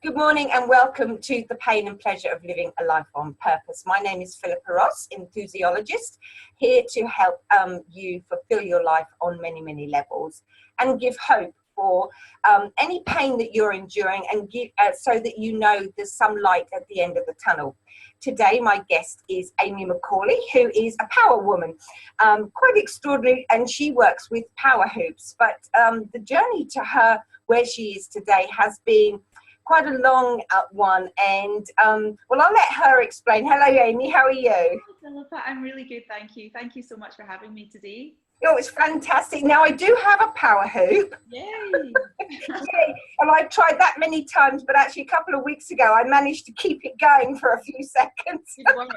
Good morning and welcome to The Pain and Pleasure of Living a Life on Purpose. My name is Philippa Ross, enthusiologist, here to help you fulfill your life on many, many levels and give hope for any pain that you're enduring and give so that you know there's some light at the end of the tunnel. Today, my guest is Amy McAuley, who is a power woman, quite extraordinary, and she works with power hoops. But the journey to her where she is today has been quite a long one, and well, I'll let her explain. Hello, Amy. How are you? Hi, Philippa. I'm really good, thank you. Thank you so much for having me today. Oh, it's fantastic. Now, I do have a power hoop. Yay! Yay. And I've tried that many times, but actually a couple of weeks ago, I managed to keep it going for a few seconds. Good work.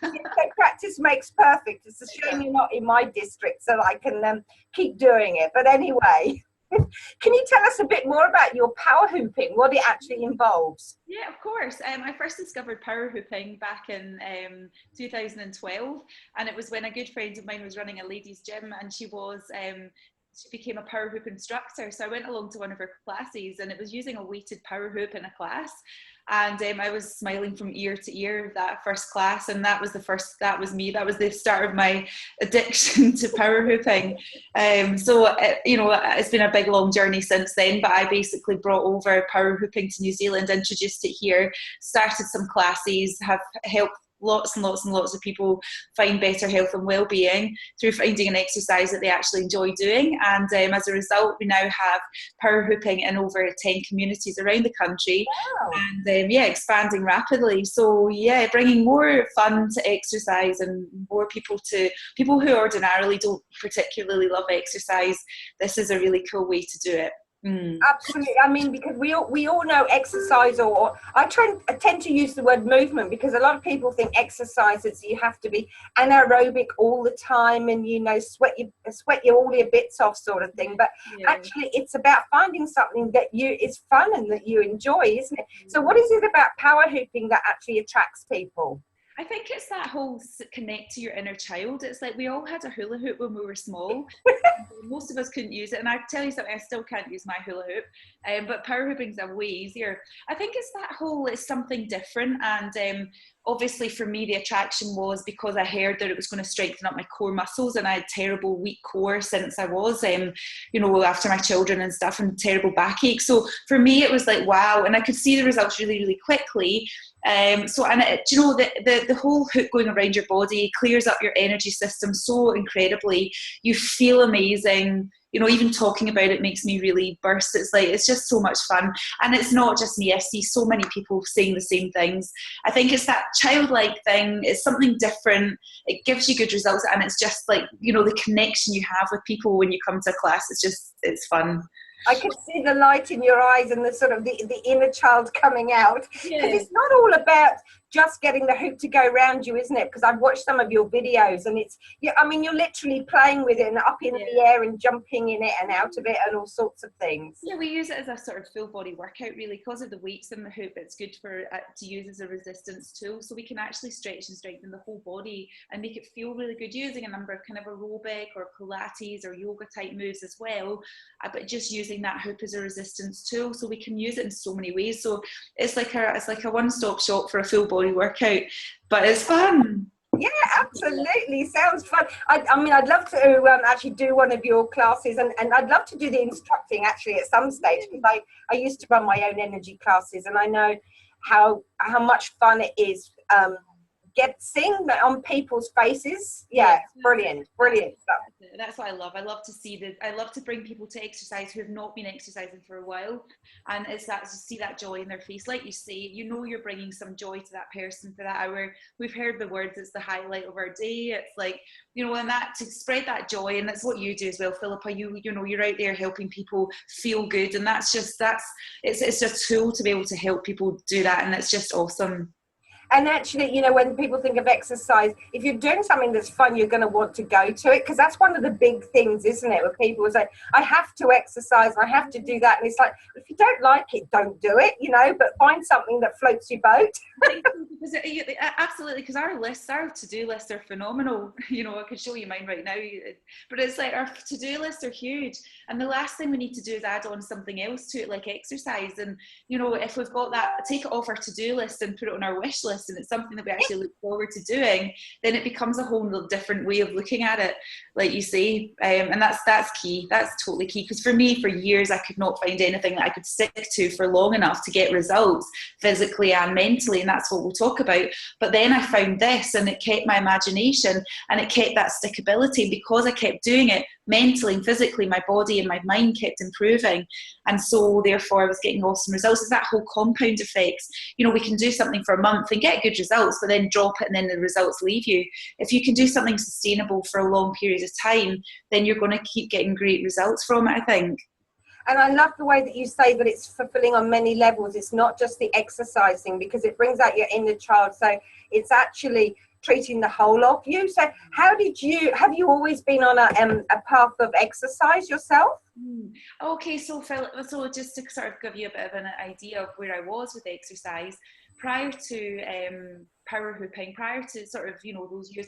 So practice makes perfect. It's a shame you're not in my district, so I can keep doing it. But anyway, can you tell us a bit more about your power hooping, what it actually involves? Yeah, of course. I first discovered power hooping back in 2012, and it was when a good friend of mine was running a ladies' gym, and she became a power hoop instructor. So I went along to one of her classes, and it was using a weighted power hoop in a class. And I was smiling from ear to ear that first class, and that was me. That was the start of my addiction to power hooping. It's been a big long journey since then, but I basically brought over power hooping to New Zealand, introduced it here, started some classes, have helped lots and lots and lots of people find better health and well-being through finding an exercise that they actually enjoy doing. And as a result, we now have power hooping in over 10 communities around the country. Wow. And expanding rapidly. So yeah, bringing more fun to exercise and more people who ordinarily don't particularly love exercise. This is a really cool way to do it. Absolutely. I mean, because we all know exercise, or I tend to use the word movement, because a lot of people think exercise is you have to be anaerobic all the time and sweat all your bits off, sort of thing. But actually, it's about finding something that is fun and that you enjoy, isn't it? So, what is it about power hooping that actually attracts people? I think it's that whole connect to your inner child. It's like we all had a hula hoop when we were small. Most of us couldn't use it. And I tell you something, I still can't use my hula hoop. But power hooping's a way easier. I think it's something different. And obviously for me, the attraction was because I heard that it was going to strengthen up my core muscles. And I had terrible weak core since I was, after my children and stuff, and terrible backache. So for me, it was like, wow. And I could see the results really, really quickly. The whole hook going around your body clears up your energy system so incredibly. You feel amazing. Even talking about it makes me really burst. It's just so much fun. And it's not just me. I see so many people saying the same things. I think it's that childlike thing. It's something different. It gives you good results. And it's just the connection you have with people when you come to a class. It's fun. I could see the light in your eyes and the sort of the inner child coming out. Because it's not all about just getting the hoop to go around you, isn't it? Because I've watched some of your videos, and you're literally playing with it and up in the air and jumping in it and out of it and all sorts of things. Yeah, we use it as a sort of full body workout, really, because of the weights in the hoop. It's good to use as a resistance tool, so we can actually stretch and strengthen the whole body and make it feel really good, using a number of kind of aerobic or Pilates or yoga type moves as well, but just using that hoop as a resistance tool. So we can use it in so many ways. So it's like a one-stop shop for a full body workout, but it's fun. Yeah, absolutely. Sounds fun. I'd love to actually do one of your classes, and I'd love to do the instructing actually at some stage, because I used to run my own energy classes, and I know how much fun it is seeing that on people's faces. Yeah, brilliant stuff. That's what I love. I love to bring people to exercise who have not been exercising for a while, and it's that to see that joy in their face. Like you say, you're bringing some joy to that person for that hour. We've heard the words, it's the highlight of our day. It's like, and that to spread that joy, and that's what you do as well, Philippa. You're out there helping people feel good, and it's just a tool to be able to help people do that, and it's just awesome. And actually, when people think of exercise, if you're doing something that's fun, you're going to want to go to it, because that's one of the big things, isn't it? Where people say, I have to exercise, I have to do that. And it's like, if you don't like it, don't do it, but find something that floats your boat. Absolutely, because our to-do lists are phenomenal. I could show you mine right now, but it's like our to-do lists are huge, and the last thing we need to do is add on something else to it, like exercise. And if we've got that, take it off our to-do list and put it on our wish list, and it's something that we actually look forward to doing, then it becomes a whole different way of looking at it, like you say. And that's key. That's totally key, because for me, for years, I could not find anything that I could stick to for long enough to get results physically and mentally, and that's what we'll talk about. But then I found this, and it kept my imagination, and it kept that stickability. Because I kept doing it mentally and physically, my body and my mind kept improving, and so therefore I was getting awesome results. It's that whole compound effect. We can do something for a month and get good results, but then drop it and then the results leave you. If you can do something sustainable for a long period of time, then you're going to keep getting great results from it, I think. And I love the way that you say that it's fulfilling on many levels. It's not just the exercising, because it brings out your inner child. So it's actually treating the whole of you. So have you always been on a path of exercise yourself? Okay, so just to sort of give you a bit of an idea of where I was with exercise, prior to power hooping, prior to sort of, those years,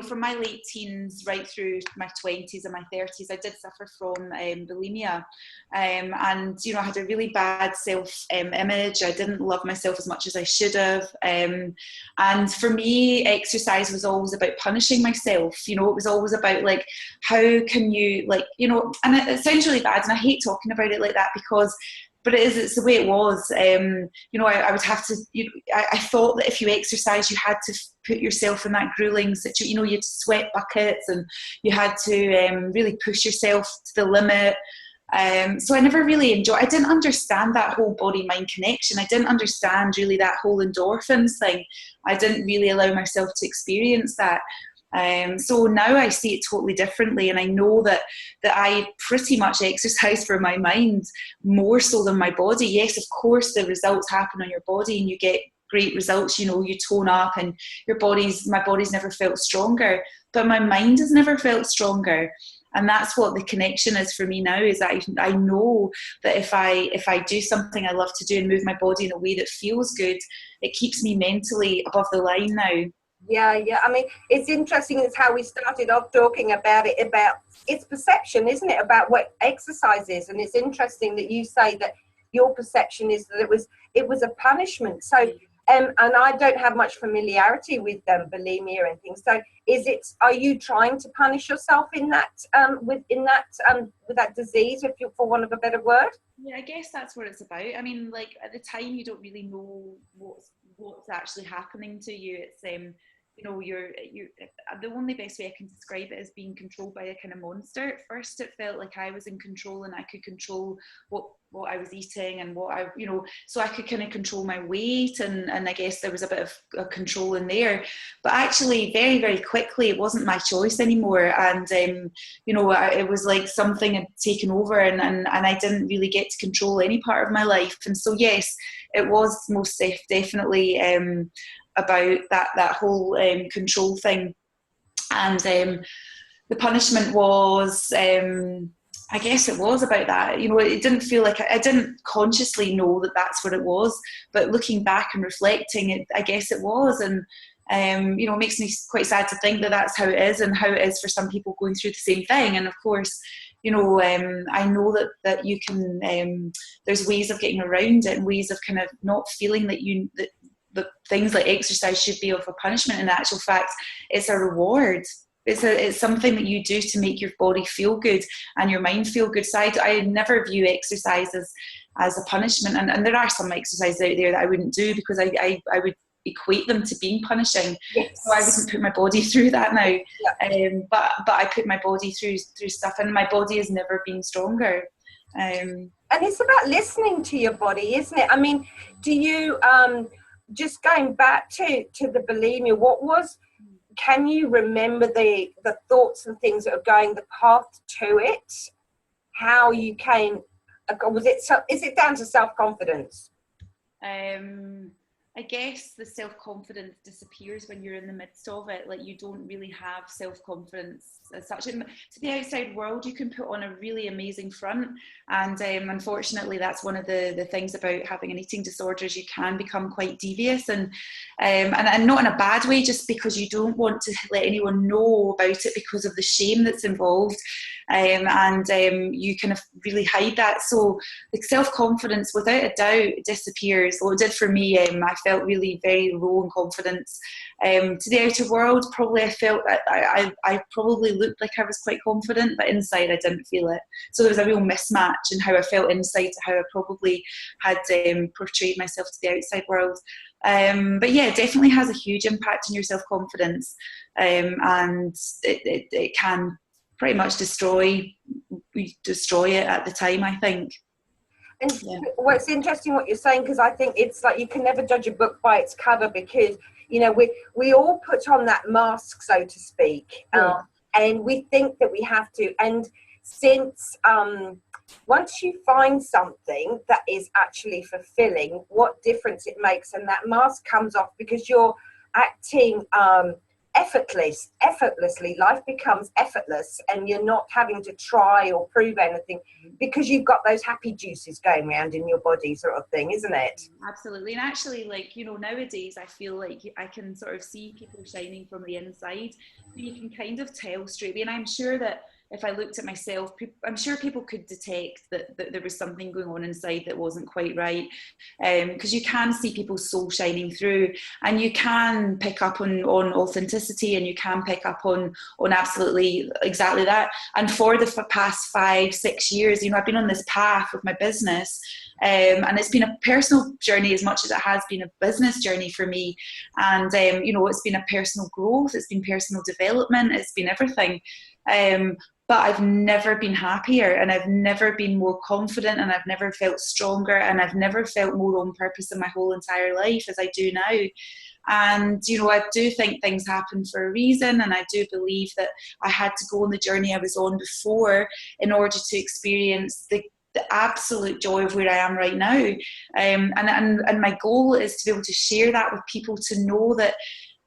from my late teens right through my 20s and my 30s, I did suffer from bulimia. And, I had a really bad self-image. I didn't love myself as much as I should have. And for me, exercise was always about punishing myself. It was always about, like, how can you, like, and it sounds really bad, and I hate talking about it like that, but it's the way it was. I would have to, I thought that if you exercise, you had to put yourself in that grueling situation. You had to sweat buckets, and you had to really push yourself to the limit. So I never really I didn't understand that whole body-mind connection. I didn't understand really that whole endorphins thing. I didn't really allow myself to experience that. So now I see it totally differently, and I know that I pretty much exercise for my mind more so than my body. Yes, of course, the results happen on your body, and you get great results. You tone up, and my body's never felt stronger, but my mind has never felt stronger. And that's what the connection is for me now, is that I know that if I do something I love to do and move my body in a way that feels good, it keeps me mentally above the line now. Yeah. I mean, it's interesting. It's how we started off talking about its perception, isn't it? About what exercise is. And it's interesting that you say that your perception is that it was a punishment. So, and I don't have much familiarity with bulimia and things. So, are you trying to punish yourself in that with that disease, for want of a better word? Yeah, I guess that's what it's about. I mean, like, at the time, you don't really know what's actually happening to you. It's you're the only best way I can describe it is being controlled by a kind of monster. At first, it felt like I was in control, and I could control what I was eating, and so I could kind of control my weight, and I guess there was a bit of a control in there. But actually, very, very quickly, it wasn't my choice anymore, and it was like something had taken over, and I didn't really get to control any part of my life. And so yes, it was most definitely about that whole control thing. And the punishment was, I guess it was about that. It didn't feel like, I didn't consciously know that that's what it was, but looking back and reflecting, I guess it was. And it makes me quite sad to think that that's how it is, and how it is for some people going through the same thing. And of course, I know that you can, there's ways of getting around it, and ways of kind of not feeling that things like exercise should be of a punishment. In actual fact, it's a reward. It's something that you do to make your body feel good and your mind feel good. So I never view exercise as a punishment. And there are some exercises out there that I wouldn't do, because I would equate them to being punishing. Yes. So I wouldn't put my body through that now. Yeah. But I put my body through stuff, and my body has never been stronger. And it's about listening to your body, isn't it? I mean, do you just going back to the bulimia, can you remember the thoughts and things that are going, the path to it, how you came, is it down to self-confidence? I guess the self-confidence disappears when you're in the midst of it. Like, you don't really have self-confidence as such. And to the outside world, you can put on a really amazing front. And unfortunately, that's one of the things about having an eating disorder, is you can become quite devious, and not in a bad way, just because you don't want to let anyone know about it because of the shame that's involved. You kind of really hide that. So the self-confidence, without a doubt, disappears. Well, it did for me. I felt really very low in confidence. To the outer world, probably I felt I probably looked like I was quite confident, but inside I didn't feel it. So there was a real mismatch in how I felt inside to how I probably had portrayed myself to the outside world. But yeah, it definitely has a huge impact on your self-confidence, and it can pretty much destroy it at the time, I think. And well, it's interesting what you're saying, because I think it's like you can never judge a book by its cover, because we all put on that mask, so to speak, and we think that we have to. And since once you find something that is actually fulfilling, what difference it makes, and that mask comes off because you're acting effortlessly. Life becomes effortless, and you're not having to try or prove anything, because you've got those happy juices going around in your body, sort of thing, isn't it? Absolutely. And actually, nowadays I feel like I can sort of see people shining from the inside. You can kind of tell straight away, and I'm sure that if I looked at myself, I'm sure people could detect that there was something going on inside that wasn't quite right, because you can see people's soul shining through, and you can pick up on authenticity, and you can pick up on absolutely exactly that. And for the past 5-6 years, I've been on this path with my business, and it's been a personal journey as much as it has been a business journey for me. And it's been a personal growth, it's been personal development, it's been everything. But I've never been happier, and I've never been more confident, and I've never felt stronger, and I've never felt more on purpose in my whole entire life as I do now. And, I do think things happen for a reason, and I do believe that I had to go on the journey I was on before in order to experience the absolute joy of where I am right now. And my goal is to be able to share that with people, to know that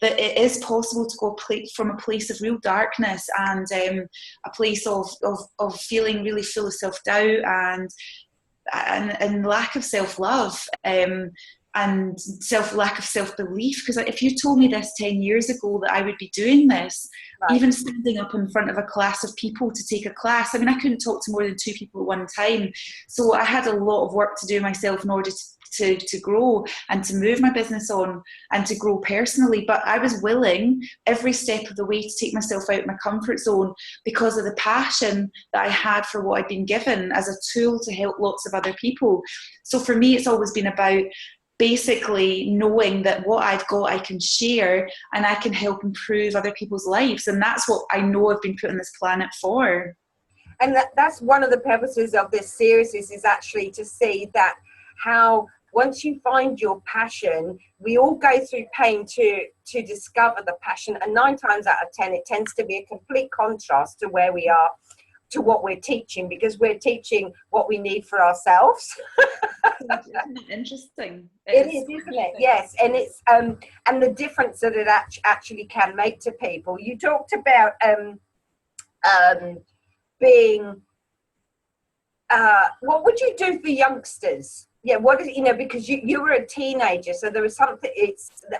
it is possible to go from a place of real darkness and a place of feeling really full of self-doubt and lack of self-love, and lack of self-belief. Because if you told me this 10 years ago that I would be doing this, right, even standing up in front of a class of people to take a class, I couldn't talk to more than 2 people at one time. So I had a lot of work to do myself in order to grow and to move my business on and to grow personally. But I was willing every step of the way to take myself out of my comfort zone, because of the passion that I had for what I'd been given as a tool to help lots of other people. So for me, it's always been about basically knowing that what I've got I can share, and I can help improve other people's lives. And that's what I know I've been put on this planet for. And that's one of the purposes of this series, is actually to see that how once you find your passion, we all go through pain to discover the passion, and 9 times out of 10 it tends to be a complete contrast to where we are, to what we're teaching, because we're teaching what we need for ourselves. Isn't it interesting? It is, isn't it? Yes. And it's and the difference that it actually can make to people. You talked about being what would you do for youngsters? Yeah, what is, because you were a teenager, so there was something,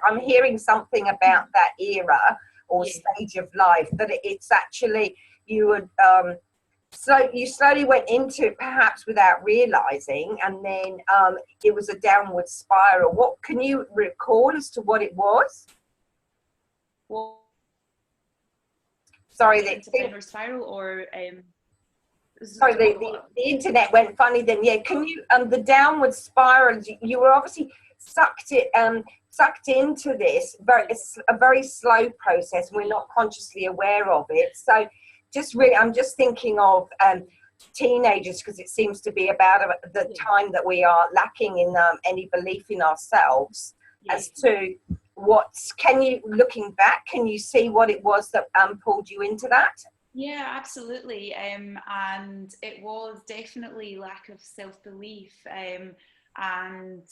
I'm hearing something about that era or stage of life, that it's actually, you would so you slowly went into it, perhaps without realizing, and then it was a downward spiral. What can you recall as to what it was? Well, sorry, the downward spiral, or sorry, the internet went funny then. Yeah, can you the downward spiral? You were obviously sucked into this, but it's a very slow process. We're not consciously aware of it. So I'm just thinking of teenagers, because it seems to be about the time that we are lacking in any belief in ourselves. As to looking back, can you see what it was that pulled you into that? Yeah, absolutely. And it was definitely lack of self-belief. And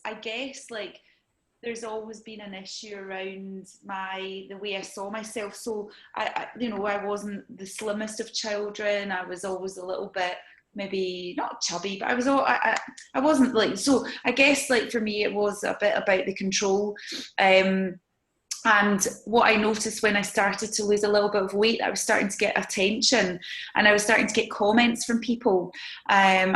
I guess, there's always been an issue around the way I saw myself. So I wasn't the slimmest of children. I was always a little bit, maybe not chubby, but I wasn't like, so I guess like for me it was a bit about the control. And what I noticed when I started to lose a little bit of weight, I was starting to get attention, and I was starting to get comments from people. And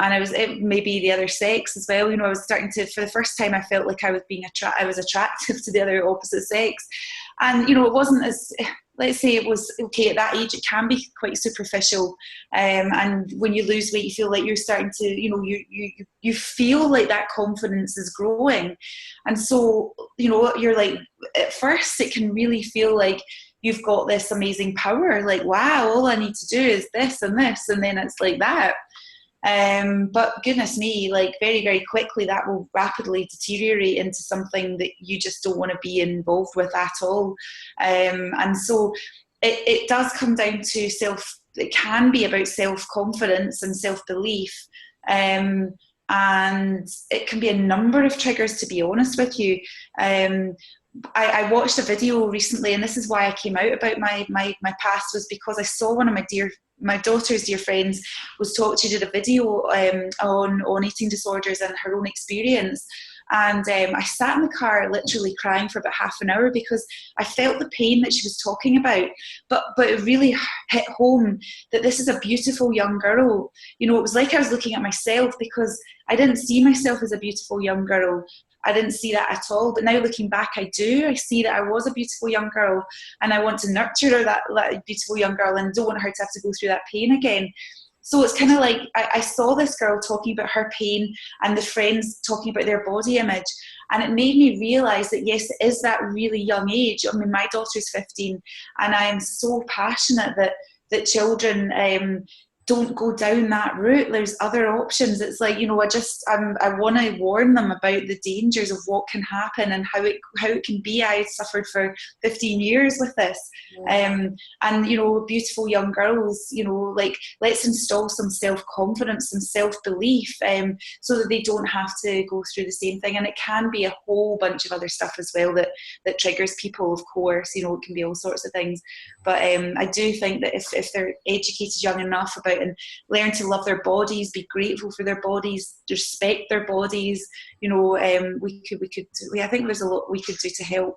maybe the other sex as well. I was starting to, for the first time, I felt like I was attractive to the other opposite sex. And, it wasn't as, let's say it was okay at that age, it can be quite superficial. And when you lose weight, you feel like you're starting to, you feel like that confidence is growing. And so, you're like, at first it can really feel like you've got this amazing power, like, wow, all I need to do is this and this, and then it's like that. But goodness me, like very, very quickly that will rapidly deteriorate into something that you just don't want to be involved with at all. And so it does come down to it can be about self-confidence and self-belief. And it can be a number of triggers, to be honest with you. I watched a video recently, and this is why I came out about my past, was because I saw one of my daughter's dear friends she did a video on eating disorders and her own experience. And I sat in the car literally crying for about half an hour because I felt the pain that she was talking about. But it really hit home that this is a beautiful young girl. It was like I was looking at myself, because I didn't see myself as a beautiful young girl. I didn't see that at all. But now looking back, I do. I see that I was a beautiful young girl, and I want to nurture that beautiful young girl, and don't want her to have to go through that pain again. So it's kind of like I saw this girl talking about her pain and the friends talking about their body image. And it made me realise that, yes, it is that really young age. I mean, my daughter's 15, and I am so passionate that children don't go down that route. There's other options. It's like, I want to warn them about the dangers of what can happen and how it can be. I suffered for 15 years with this. Yeah. And beautiful young girls, like, let's install some self-confidence and self-belief, so that they don't have to go through the same thing. And it can be a whole bunch of other stuff as well that triggers people, of course. It can be all sorts of things. But I do think that if they're educated young enough about and learn to love their bodies, be grateful for their bodies, respect their bodies, I think there's a lot we could do to help.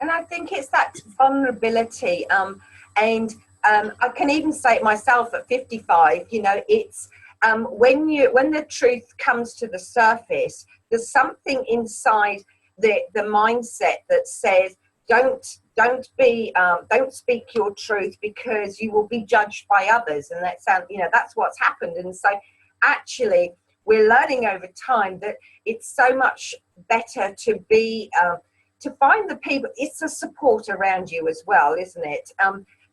And I think it's that vulnerability, and I can even say it myself at 55, it's when the truth comes to the surface, there's something inside the mindset that says, don't speak your truth because you will be judged by others. And that's what's happened. And so actually we're learning over time that it's so much better to be to find the people. It's a support around you as well, isn't it?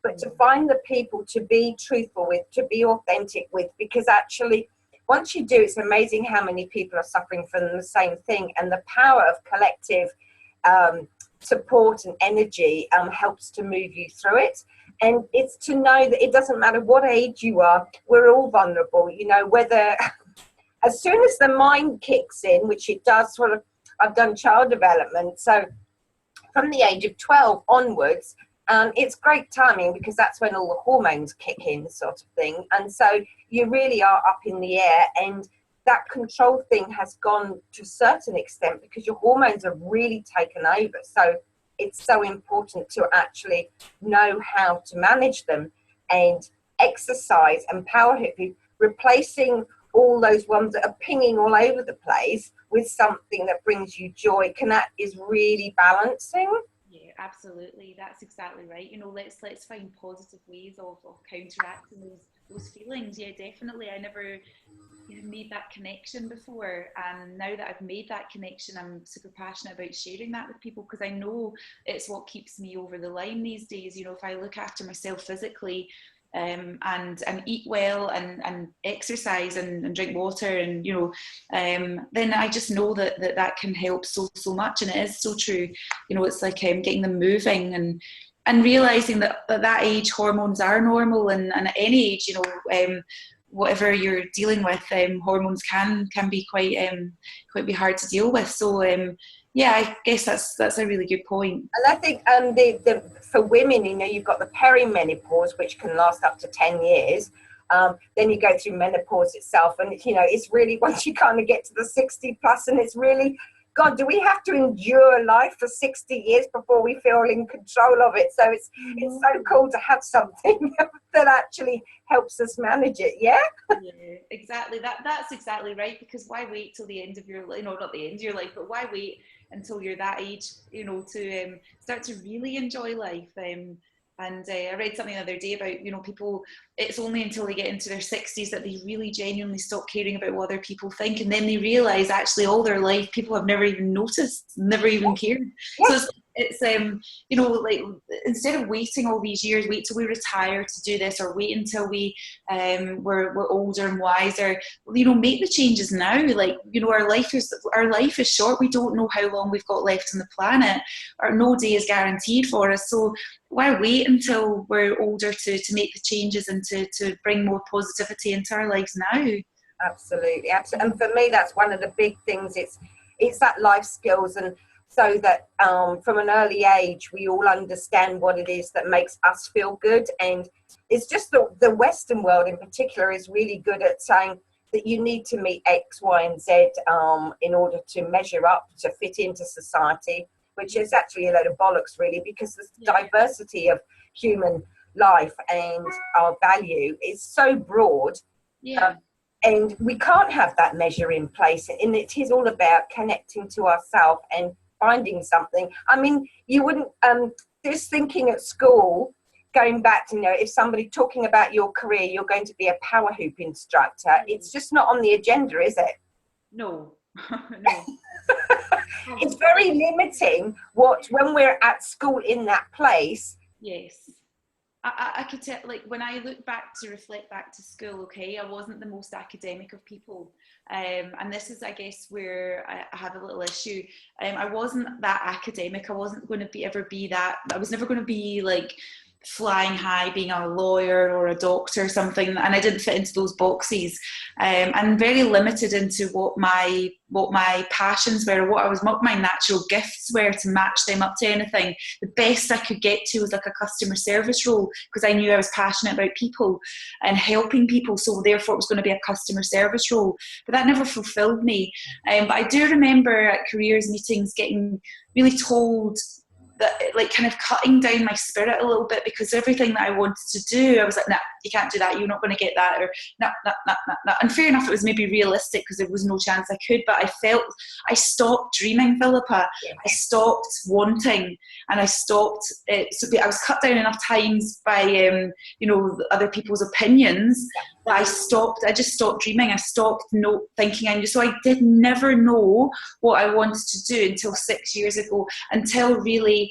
But to find the people to be truthful with, to be authentic with, because actually once you do, it's amazing how many people are suffering from the same thing. And the power of collective support and energy helps to move you through it. And it's to know that it doesn't matter what age you are, we're all vulnerable, whether as soon as the mind kicks in, which it does. I've done child development, so from the age of 12 onwards, it's great timing because that's when all the hormones kick in, sort of thing. And so you really are up in the air, and that control thing has gone to a certain extent because your hormones are really taken over. So it's so important to actually know how to manage them, and exercise and power hip, replacing all those ones that are pinging all over the place with something that brings you joy. That is really balancing. Yeah, absolutely. That's exactly right. Let's find positive ways of counteracting those feelings. Yeah, definitely. I never made that connection before, and now that I've made that connection, I'm super passionate about sharing that with people, because I know it's what keeps me over the line these days. If I look after myself physically, and eat well and exercise and drink water, and then I just know that can help so much. And it is so true. It's like getting them moving and realizing that age hormones are normal, and at any age, whatever you're dealing with, hormones can be quite be hard to deal with. So Yeah, I guess that's a really good point. And I think the for women, you know, you've got the perimenopause, which can last up to 10 years. Then you go through menopause itself, and you know, it's really once you kind of get to the 60 plus, and it's really, God, do we have to endure life for 60 years before we feel in control of it? So it's so cool to have something that actually helps us manage it. Yeah. Yeah, exactly. That's exactly right. Because why wait till the end of your, you know, not the end of your life, but why wait until you're that age, you know, to start to really enjoy life? And I read something the other day about, you know, people, it's only until they get into their 60s that they really genuinely stop caring about what other people think. And then they realise actually all their life, people have never even noticed, never even cared. So it's you know, like instead of waiting all these years, wait till we retire to do this, or wait until we're older and wiser, you know, make the changes now. Like, you know, our life is short. We don't know how long we've got left on the planet, or no day is guaranteed for us. So why wait until we're older to make the changes and to bring more positivity into our lives now? Absolutely. And for me, that's one of the big things. It's that life skills, and so that from an early age we all understand what it is that makes us feel good. And it's just the Western world in particular is really good at saying that you need to meet X, Y, and Z in order to measure up to fit into society, which is actually a load of bollocks, really, because the diversity of human life and our value is so broad. And we can't have that measure in place. And it is all about connecting to ourselves and finding something. I mean, you wouldn't, just thinking at school, going back to, you know, if somebody talking about your career, you're going to be a power hoop instructor, it's just not on the agenda, is it? No. No. It's very limiting when we're at school in that place. Yes. I could tell, like, when I reflect back to school, okay, I wasn't the most academic of people. And this is, I guess, where I have a little issue. I wasn't that academic. I wasn't going to ever be that. I was never going to be like flying high, being a lawyer or a doctor or something, and I didn't fit into those boxes. I'm very limited into what my passions were, what my natural gifts were, to match them up to anything. The best I could get to was like a customer service role, because I knew I was passionate about people and helping people, so therefore it was going to be a customer service role. But that never fulfilled me. But I do remember at careers meetings getting really told that, like, kind of cutting down my spirit a little bit, because everything that I wanted to do, I was like, nah, you can't do that, you're not going to get that, or nah. And fair enough, it was maybe realistic because there was no chance I could, but I stopped dreaming, Philippa. I stopped wanting, and I stopped, I was cut down enough times by, you know, other people's opinions, that I just stopped dreaming. I stopped thinking. So I did never know what I wanted to do until 6 years ago, until really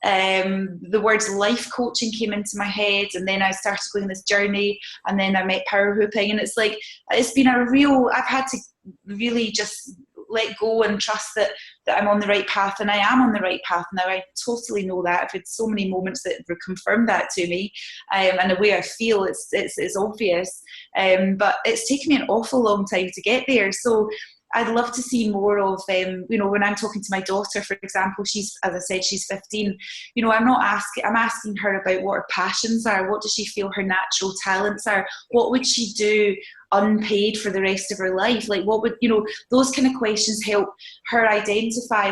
the words life coaching came into my head, and then I started going this journey, and then I met power hooping, and it's like, it's been I've had to really just let go and trust that I'm on the right path, and I am on the right path now. I totally know that. I've had so many moments that have confirmed that to me, and the way I feel, it's obvious, but it's taken me an awful long time to get there. So I'd love to see more of, you know, when I'm talking to my daughter, for example, as I said, she's 15, you know, I'm asking her about what her passions are, what does she feel her natural talents are, what would she do unpaid for the rest of her life, like what would, you know, those kind of questions help her identify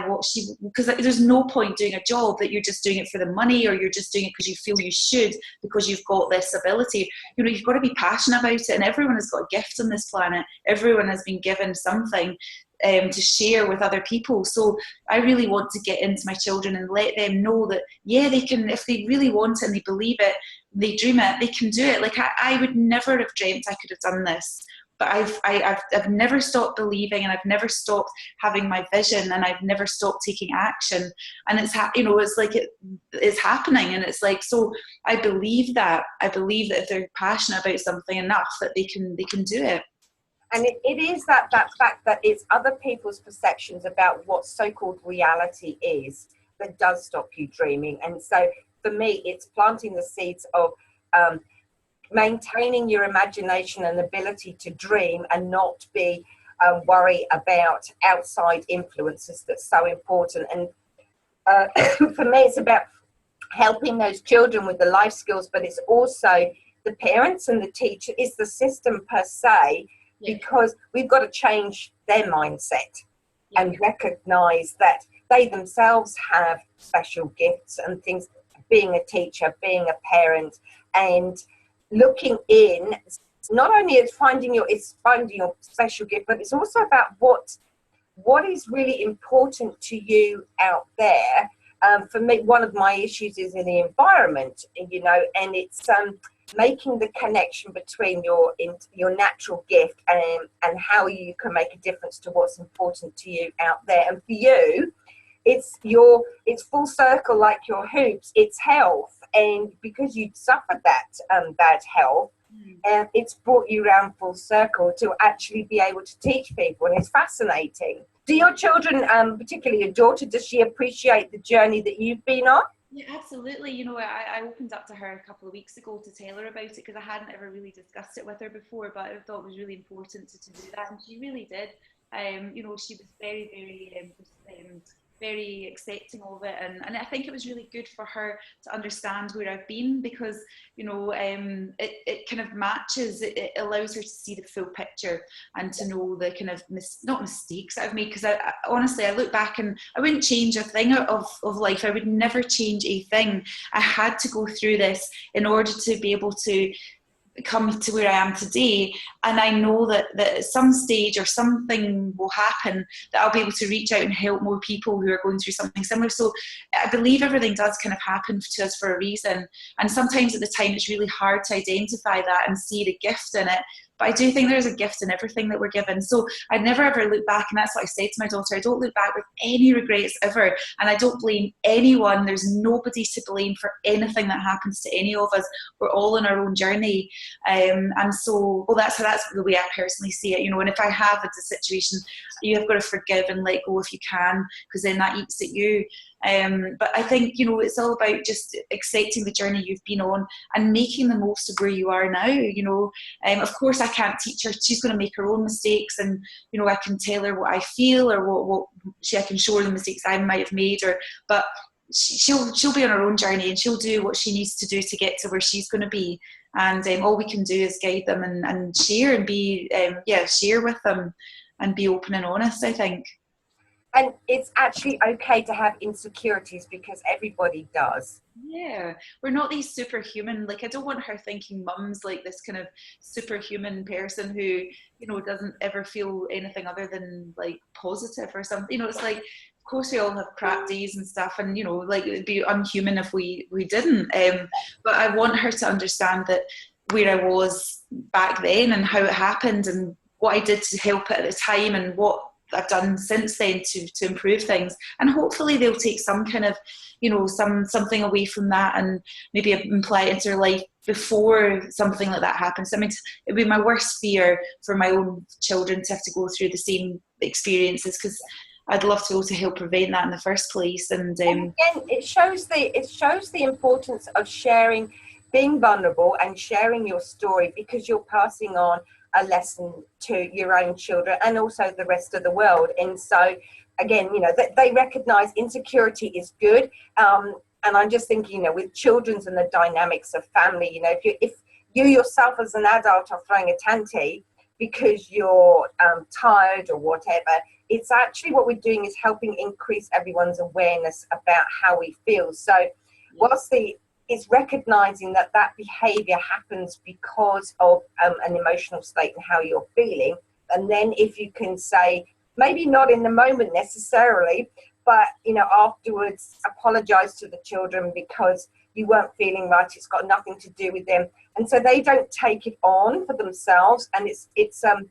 because there's no point doing a job that you're just doing it for the money, or you're just doing it because you feel you should, because you've got this ability. You know, you've got to be passionate about it, and everyone has got a gift on this planet. Everyone has been given something to share with other people. So I really want to get into my children and let them know that, yeah, they can, if they really want it and they believe it, they dream it, they can do it. Like I would never have dreamt I could have done this, but I've never stopped believing, and I've never stopped having my vision, and I've never stopped taking action. And it's it's like it's happening, and it's like, so I believe that if they're passionate about something enough, that they can do it. And it is that fact that it's other people's perceptions about what so-called reality is that does stop you dreaming. And so for me, it's planting the seeds of maintaining your imagination and ability to dream, and not be worry about outside influences that's so important. And for me, it's about helping those children with the life skills, but it's also the parents and the teacher, is the system per se, because we've got to change their mindset and recognize that they themselves have special gifts and things, being a teacher, being a parent, and looking in, not only as finding your special gift, but it's also about what is really important to you out there. For me, one of my issues is in the environment, you know, and it's making the connection between your natural gift and how you can make a difference to what's important to you out there. And for you, it's full circle, like your hoops. It's health, and because you'd suffered that bad health, it's brought you around full circle to actually be able to teach people, and it's fascinating. Do your children, particularly your daughter, does she appreciate the journey that you've been on? Yeah, absolutely. You know, I opened up to her a couple of weeks ago to tell her about it, because I hadn't ever really discussed it with her before, but I thought it was really important to do that, and she really did. You know, she was very accepting of it, and I think it was really good for her to understand where I've been, because, you know, it kind of matches, it allows her to see the full picture and to know the kind of not mistakes that I've made, because I honestly, I look back and I wouldn't change a thing of life. I would never change a thing. I had to go through this in order to be able to come to where I am today, and I know that at some stage or something will happen that I'll be able to reach out and help more people who are going through something similar. So I believe everything does kind of happen to us for a reason, and sometimes at the time it's really hard to identify that and see the gift in it. But I do think there's a gift in everything that we're given. So I'd never ever look back, and that's what I said to my daughter. I don't look back with any regrets ever, and I don't blame anyone. There's nobody to blame for anything that happens to any of us. We're all on our own journey, and so that's the way I personally see it. You know, and if I have a situation, you have got to forgive and let go if you can, because then that eats at you. But I think, you know, it's all about just accepting the journey you've been on and making the most of where you are now. You know, of course I can't teach her. She's going to make her own mistakes, and, you know, I can tell her what I feel, or I can show her the mistakes I might have made, but she'll be on her own journey, and she'll do what she needs to do to get to where she's going to be. And all we can do is guide them and share and be share with them and be open and honest, I think. And it's actually okay to have insecurities, because everybody does. Yeah, we're not these superhuman. Like, I don't want her thinking mum's like this kind of superhuman person who, you know, doesn't ever feel anything other than like positive or something. You know, it's like, of course we all have crap days and stuff, and, you know, like, it'd be unhuman if we didn't. But I want her to understand that where I was back then and how it happened and what I did to help it at the time and what I've done since then to improve things, and hopefully they'll take some kind of, you know, something away from that and maybe apply it into their life before something like that happens. I mean, it'd be my worst fear for my own children to have to go through the same experiences, because I'd love to be able to help prevent that in the first place. And again, it shows the importance of sharing, being vulnerable and sharing your story, because you're passing on a lesson to your own children and also the rest of the world. And so again, you know, they recognize insecurity is good. And I'm just thinking, you know, with children's and the dynamics of family, you know, if you yourself as an adult are throwing a tanty because you're tired or whatever, it's actually what we're doing is helping increase everyone's awareness about how we feel. So whilst it's recognizing that behavior happens because of an emotional state and how you're feeling. And then if you can say, maybe not in the moment necessarily, but, you know, afterwards apologize to the children because you weren't feeling right. It's got nothing to do with them. And so they don't take it on for themselves. And it's a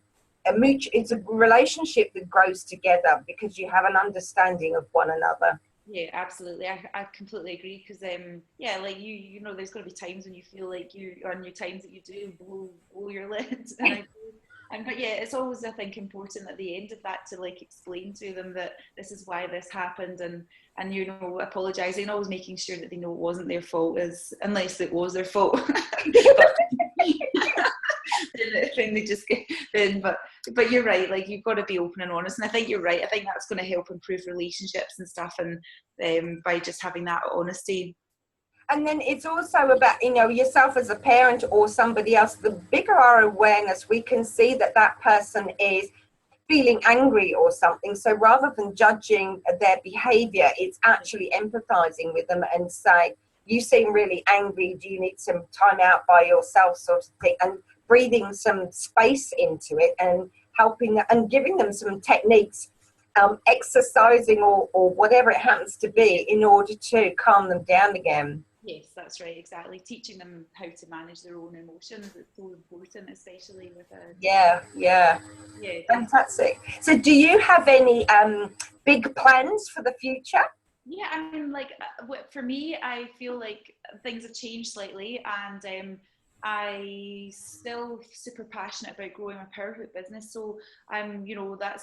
relationship that grows together because you have an understanding of one another. Yeah, absolutely. I completely agree, because like you know, there's going to be times when you feel like you on your times that you do blow your lid, but yeah, it's always, I think, important at the end of that to like explain to them that this is why this happened, and you know, apologizing, always making sure that they know it wasn't their fault, unless it was their fault. then they just get then. But you're right. Like, you've got to be open and honest, and I think you're right. I think that's going to help improve relationships and stuff, and by just having that honesty. And then it's also about, you know, yourself as a parent or somebody else. The bigger our awareness, we can see that that person is feeling angry or something. So rather than judging their behavior, it's actually empathizing with them and saying, you seem really angry, do you need some time out by yourself, sort of thing, and breathing some space into it and helping and giving them some techniques, exercising or whatever it happens to be, in order to calm them down again. Yes, that's right, exactly. Teaching them how to manage their own emotions is so important, especially with a... Yeah. Fantastic. So do you have any big plans for the future? Yeah, I mean, like, for me, I feel like things have changed slightly, and I still super passionate about growing my power hoop business. So I'm, you know, that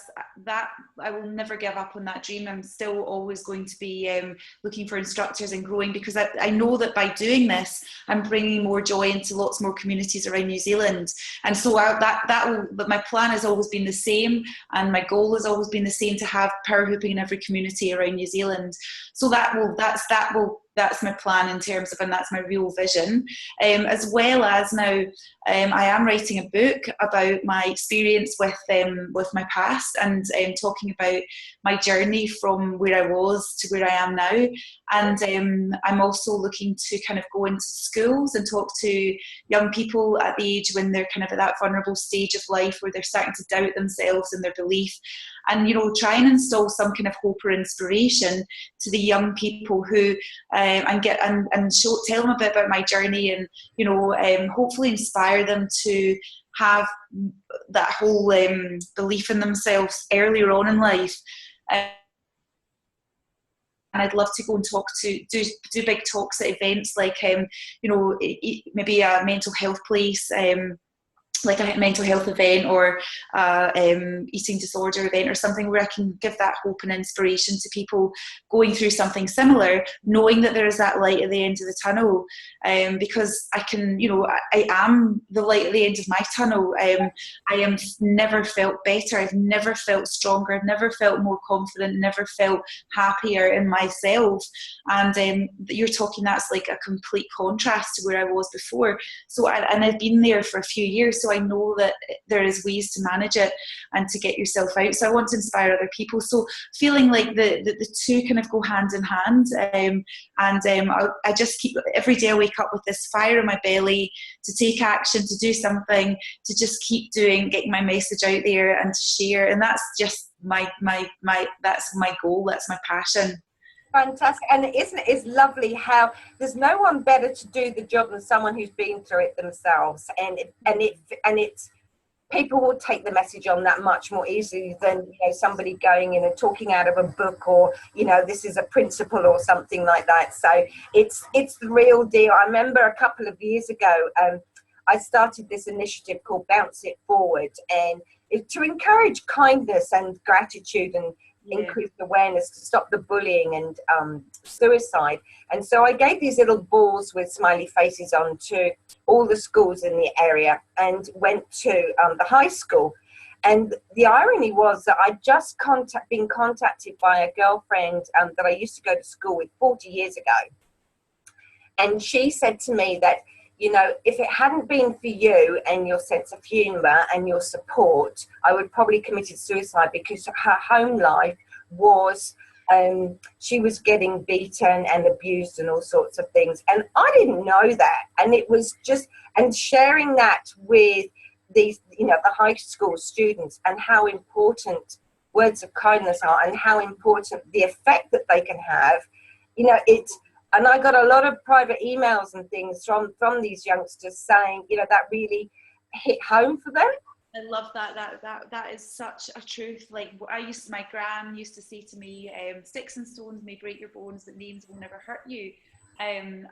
I will never give up on that dream. I'm still always going to be looking for instructors and growing, because I know that by doing this, I'm bringing more joy into lots more communities around New Zealand. And so but my plan has always been the same, and my goal has always been the same, to have power hooping in every community around New Zealand. So that's my plan in terms of, and that's my real vision. As well as now, I am writing a book about my experience with my past, and talking about my journey from where I was to where I am now. And I'm also looking to kind of go into schools and talk to young people at the age when they're kind of at that vulnerable stage of life where they're starting to doubt themselves and their belief, and, you know, try and install some kind of hope or inspiration to the young people who and tell them a bit about my journey, and, you know, hopefully inspire them to have that whole belief in themselves earlier on in life. And I'd love to go and do big talks at events like, you know, maybe a mental health place, like a mental health event, or eating disorder event, or something where I can give that hope and inspiration to people going through something similar, knowing that there is that light at the end of the tunnel, because I can, you know, I am the light at the end of my tunnel. I am never felt better, I've never felt stronger, I've never felt more confident, never felt happier in myself. And you're talking, that's like a complete contrast to where I was before. So I've been there for a few years, so I know that there is ways to manage it and to get yourself out. So I want to inspire other people. So feeling like the two kind of go hand in hand. I just keep, every day I wake up with this fire in my belly to take action, to do something, to just keep doing, getting my message out there and to share. And that's just that's my goal. That's my passion. Fantastic. And it's lovely how there's no one better to do the job than someone who's been through it themselves, and it's people will take the message on that much more easily than, you know, somebody going in and talking out of a book, or, you know, this is a principle or something like that. So it's the real deal. I remember a couple of years ago, I started this initiative called Bounce It Forward, and it's to encourage kindness and gratitude and increase awareness to stop the bullying and suicide. And so I gave these little balls with smiley faces on to all the schools in the area, and went to the high school. And the irony was that I'd just been contacted by a girlfriend that I used to go to school with 40 years ago. And she said to me that, you know, if it hadn't been for you and your sense of humour and your support, I would probably committed suicide, because her home life was, she was getting beaten and abused and all sorts of things. And I didn't know that. And it was just, and sharing that with these, you know, the high school students, and how important words of kindness are, and how important the effect that they can have, you know, and I got a lot of private emails and things from these youngsters saying, you know, that really hit home for them. I love that. That is such a truth. Like, my gran used to say to me, sticks and stones may break your bones, but names will never hurt you. And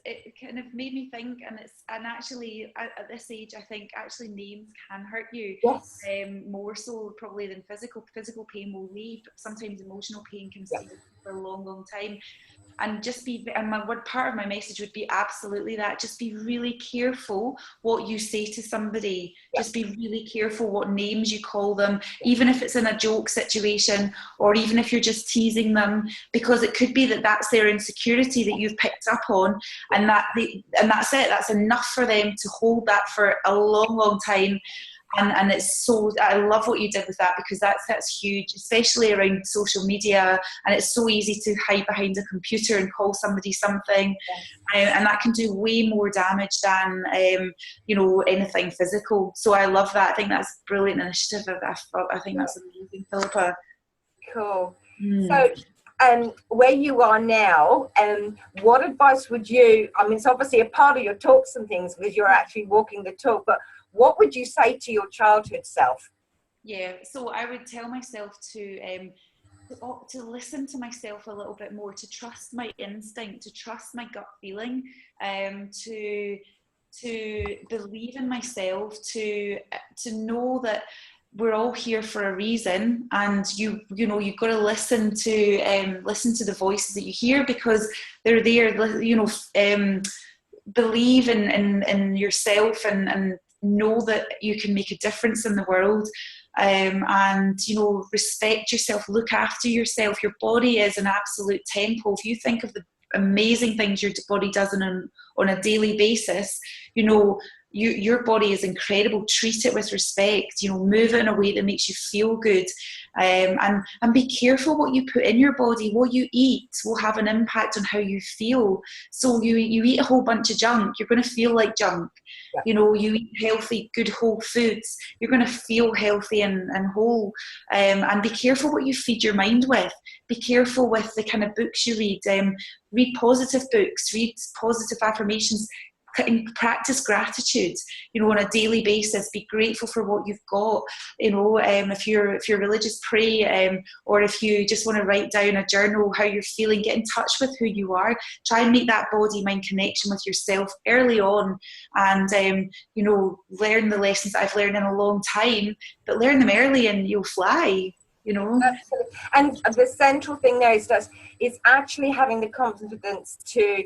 it kind of made me think, and actually at this age, I think actually names can hurt you. Yes. More so probably than physical pain will leave, but sometimes emotional pain can stay for a long, long time. And just be, and my word, part of my message would be absolutely that. Just be really careful what you say to somebody. Yeah. Just be really careful what names you call them, even if it's in a joke situation, or even if you're just teasing them, because it could be that that's their insecurity that you've picked up on, and that's it. That's enough for them to hold that for a long, long time. And it's so, I love what you did with that, because that's huge, especially around social media, and it's so easy to hide behind a computer and call somebody something, and that can do way more damage than anything physical. So I love that. I think that's a brilliant initiative. I think that's amazing, Philippa. Cool. So where you are now, what advice would you, I mean, it's obviously a part of your talks and things because you're actually walking the talk, but what would you say to your childhood self? Yeah, so I would tell myself to listen to myself a little bit more, to trust my instinct, to trust my gut feeling, to believe in myself, to know that we're all here for a reason, and you've got to listen to the voices that you hear, because they're there. Believe in yourself, and know that you can make a difference in the world, and respect yourself, look after yourself. Your body is an absolute temple. If you think of the amazing things your body does on a daily basis, your body is incredible. Treat it with respect, move it in a way that makes you feel good, and be careful what you put in your body. What you eat will have an impact on how you feel. So you eat a whole bunch of junk, you're going to feel like junk. You eat healthy, good whole foods, you're going to feel healthy and whole. And be careful what you feed your mind with. Be careful with the kind of books you read. Read positive books, read positive affirmations, practice gratitude, on a daily basis. Be grateful for what you've got. If you're religious, pray, or if you just want to write down a journal how you're feeling, get in touch with who you are. Try and make that body mind connection with yourself early on, and learn the lessons I've learned in a long time, but learn them early and you'll fly. Absolutely. And the central thing there is actually having the confidence to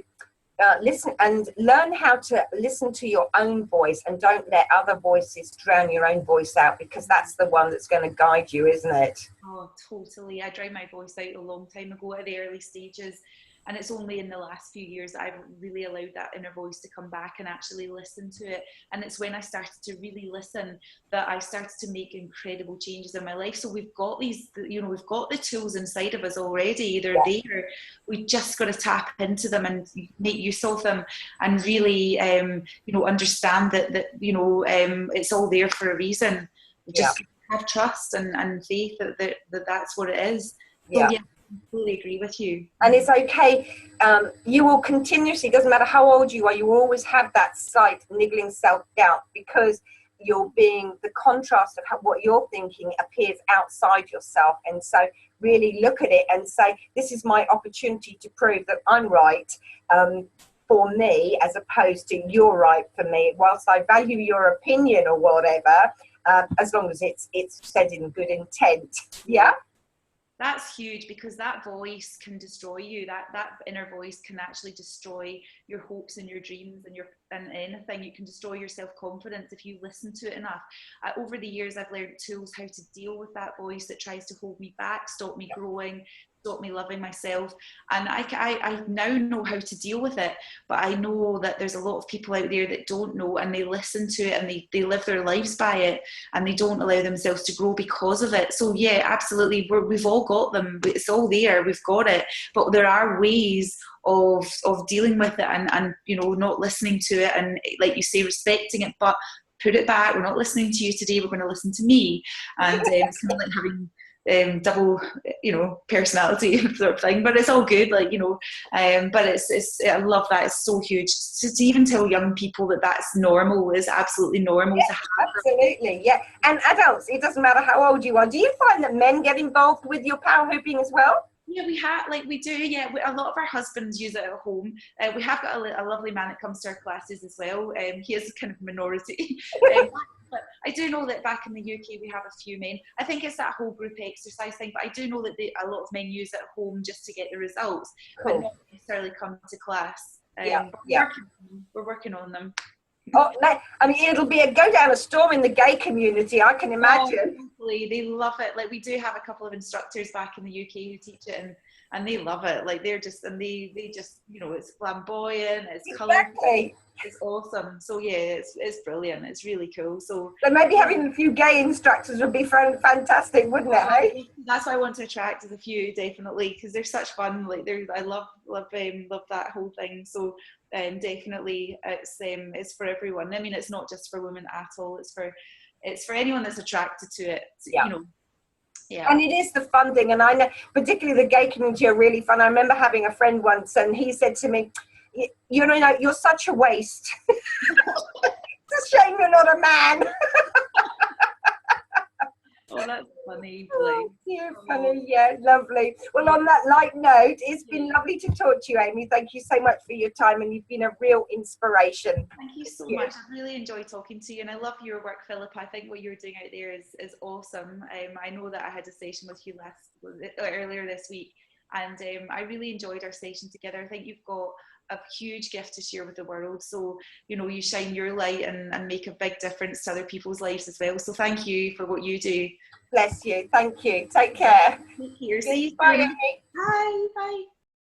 listen and learn how to listen to your own voice, and don't let other voices drown your own voice out, because that's the one that's going to guide you, isn't it? Oh, totally. I drowned my voice out a long time ago at the early stages, and it's only in the last few years that I've really allowed that inner voice to come back and actually listen to it. And it's when I started to really listen that I started to make incredible changes in my life. So we've got these, we've got the tools inside of us already. They're there. We just got to tap into them and make use of them, and really, understand that it's all there for a reason. Just have trust and faith that that's what it is. So, I completely agree with you. And it's okay. You will continuously, doesn't matter how old you are, you always have that slight niggling self-doubt, because you're being, the contrast of what you're thinking appears outside yourself. And so really look at it and say, this is my opportunity to prove that I'm right for me, as opposed to you're right for me. Whilst I value your opinion or whatever, as long as it's said in good intent. Yeah. That's huge, because that voice can destroy you. That inner voice can actually destroy your hopes and your dreams and anything. You can destroy your self-confidence if you listen to it enough. Over the years, I've learned tools how to deal with that voice that tries to hold me back, stop me growing, stop me loving myself. And I now know how to deal with it, but I know that there's a lot of people out there that don't know, and they listen to it and they live their lives by it, and they don't allow themselves to grow because of it. So yeah, absolutely, we've all got them. It's all there, we've got it, but there are ways of dealing with it, and not listening to it, and like you say, respecting it, but put it back. We're not listening to you today, we're going to listen to me. And it's kind of like having double personality sort of thing, but it's all good, but it's I love that. It's so huge to even tell young people that that's normal, is absolutely normal to have. Absolutely, and adults, it doesn't matter how old you are. Do you find that men get involved with your power hooping as well? Yeah, we do. Yeah, a lot of our husbands use it at home. We have got a lovely man that comes to our classes as well. He is kind of minority. But I do know that back in the UK we have a few men. I think it's that whole group exercise thing, but I do know that a lot of men use it at home just to get the results, but not necessarily come to class. We're working on them. Oh, no, I mean, it'll be a go down a storm in the gay community, I can imagine. Oh, they love it. Like, we do have a couple of instructors back in the UK who teach it, and they love it. Like, they're just, and they just, you know, it's flamboyant, it's Exactly. colourful, it's awesome. So yeah, it's brilliant. It's really cool. So maybe having a few gay instructors would be fantastic, wouldn't it? Hey? That's why I want to attract a few, definitely, because they're such fun. Like, I love that whole thing. So definitely, it's for everyone. I mean, it's not just for women at all. It's for anyone that's attracted to it. Yeah. You know. Yeah. And it is the funding, and I know particularly the gay community are really fun. I remember having a friend once, and he said to me, "You know, you're such a waste. It's a shame you're not a man." Oh, that's funny. Oh, dear, funny. Yeah, lovely. Well, on that light note, it's been lovely to talk to you, Amy. Thank you so much for your time, and you've been a real inspiration. Thank you so much. I really enjoyed talking to you, and I love your work, Philippa. I think what you're doing out there is awesome. I know that I had a session with you earlier this week, and I really enjoyed our session together. I think you've got a huge gift to share with the world, so you know, you shine your light and make a big difference to other people's lives as well. So thank you for what you do. Bless you. Thank you. Take care. Take care. See you soon. Bye. Bye. Bye.